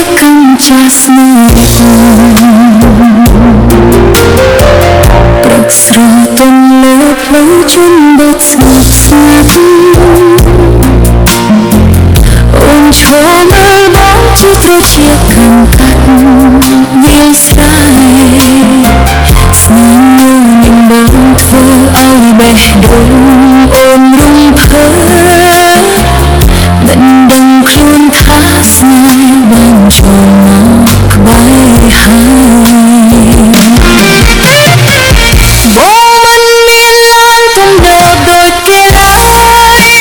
កម្មចាស់ស្នេហ៍ព្រឹកស្រទន់លើផ្លូវជុំដេកស្ងប់ស្ងាត់អូនឈរមើលបងជាត្រជាកាន់កាត់ងាយស្រាយស្នេហ៍នឹងបងធ្វើឲ្យបេះដូងអូនរំភើបមិនដឹងខ្លួនថាស្នេហ៍បានចូលមកក្បែរហើយបងមិនមានឡានទំនើបដូចគេឡើយ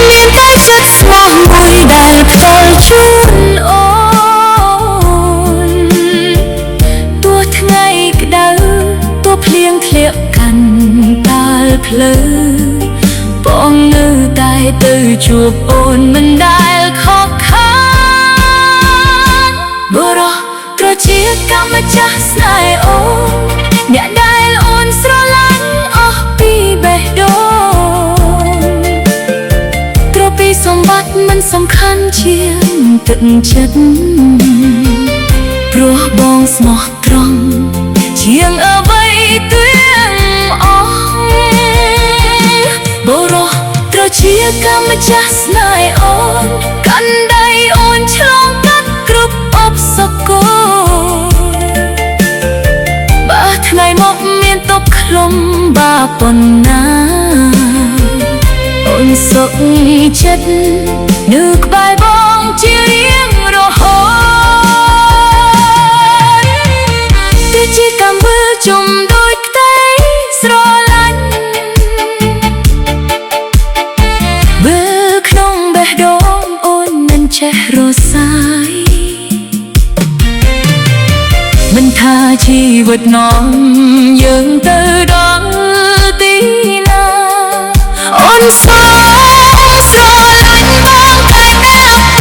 មានតែចិត្តស្មោះមួយដែលផ្ដល់ជូនអូនទោះថ្ងៃក្តៅទោះភ្លៀងធ្លាក់កាន់តាលភ្លឺបងនៅតែទៅជួបអូនមិនដែលខកខានបុរសត្រជាកម្មចាស់ស្នេហ៍អូនអ្នកដែលអូនស្រឡាញ់អស់ពីបេះដូងទ្រព្យសម្បត្តិមិនសំខាន់ជាងទឹកចិត្តព្រោះបងស្មោះត្រង់ជាងអ្វីទាំងអស់បុរសជាកម្មចាស់ស្នេហ៍អូនកាន់ដៃអូនឆ្លងកាត់គ្រប់អបសកលបើថ្ងៃមកមានទុក្ខខ្លុំបាប៉ុណ្ណាអូនសុខចិត្តនៅក្បែរបងជារៀងរហូតទោះជាកម្មវិលជុំដូចផ្ទៃស្រឡាញ់ចេះរសាយមិនថាជីវិតនាំ